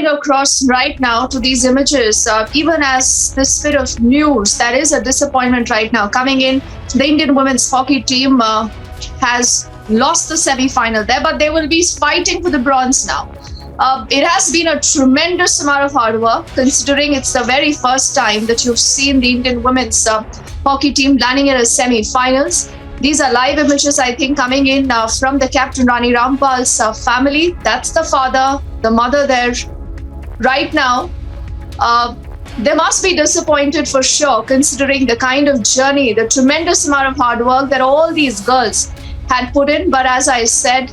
cutting across right now to these images, even as this bit of news, that is a disappointment right now coming in. The Indian women's hockey team has lost the semi-final there, but they will be fighting for the bronze now. It has been a tremendous amount of hard work, considering it's the very first time that you've seen the Indian women's hockey team landing in a semi-finals. These are live images, I think, coming in from the captain Rani Rampal's family. That's the father, the mother there right now. They must be disappointed for sure, considering the kind of journey, the tremendous amount of hard work that all these girls had put in. But as I said,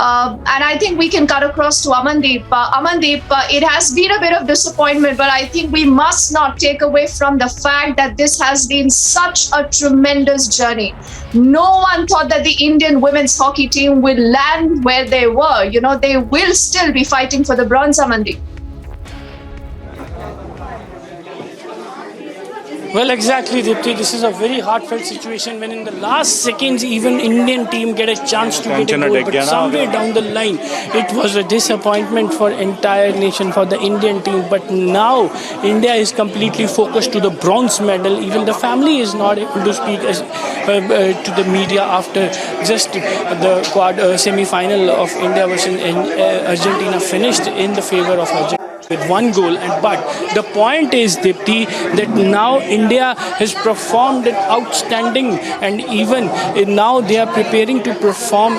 and I think we can cut across to Amandeep. Amandeep, it has been a bit of disappointment, but I think we must not take away from the fact that this has been such a tremendous journey. No one thought that the Indian women's hockey team will land where they were. You know, they will still be fighting for the bronze, Amandeep. Well, exactly, Dipti. This is a very heartfelt situation when in the last seconds even Indian team get a chance to get a goal, but somewhere down the line it was a disappointment for entire nation, for the Indian team. But now India is completely focused to the bronze medal. Even the family is not able to speak to the media after just the semi-final of India versus Argentina finished in the favor of Argentina with one goal. But the point is, Dipti, that now India has performed it outstanding, and even now they are preparing to perform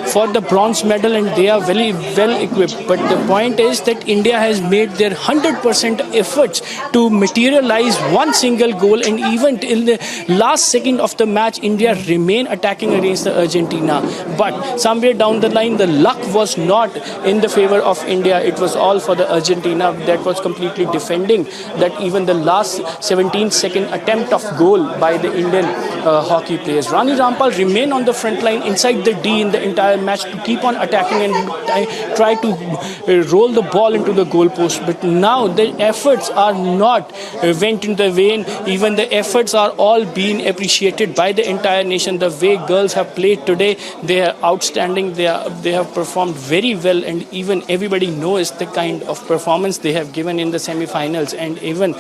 for the bronze medal, and they are very well equipped. But the point is that India has made their 100% efforts to materialize one single goal, and even in the last second of the match India remain attacking against the Argentina. But somewhere down the line the luck was not in the favor of India. It was all for the Argentina that was completely defending that. Even the last 17-second attempt of goal by the Indian hockey players, Rani Rampal remained on the front line inside the D in the entire match to keep on attacking and try to roll the ball into the goal post. But now the efforts are not went in the vain. Even the efforts are all being appreciated by the entire nation. The way girls have played today, they are outstanding. They have performed very well, and even everybody knows the kind of performance they have given in the semi-finals. And even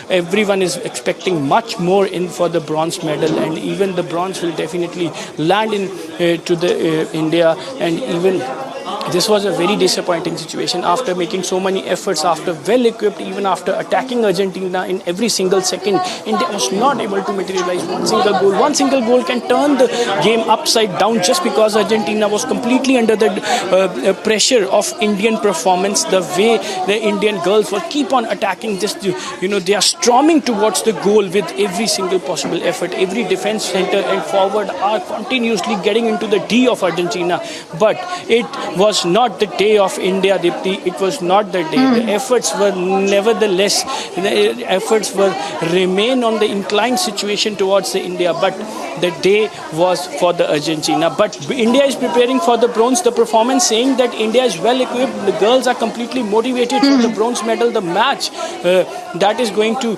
everyone is expecting much more in for the bronze medal, and even the bronze will definitely land in to the India. And even this was a very disappointing situation after making so many efforts, after well equipped, even after attacking Argentina in every single second. India was not able to materialize one single goal. One single goal can turn the game upside down, just because Argentina was completely under the pressure of Indian performance. The way the Indian girls will keep on attacking, just they are storming towards the goal with every single possible effort. Every defense center and forward are continuously getting into the D of Argentina. But it was not the day of India, Dipti. It was not the day. The efforts were nevertheless, the efforts were remain on the inclined situation towards the India, but the day was for the Argentina. But India is preparing for the bronze. The performance saying that India is well equipped. The girls are completely motivated for the bronze medal. The match that is going to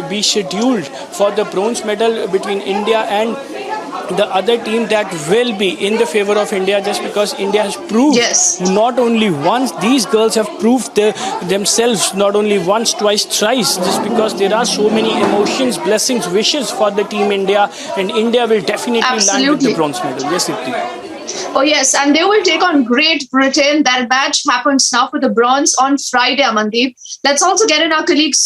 be scheduled for the bronze medal between India and the other team, that will be in the favor of India, just because India has proved not only once, these girls have proved themselves not only once, twice, thrice, just because there are so many emotions, blessings, wishes for the team India, and India will definitely land with the bronze medal. Yes, Dipti. Oh yes, and they will take on Great Britain. That match happens now for the bronze on Friday, Amandeep. Let's also get in our colleagues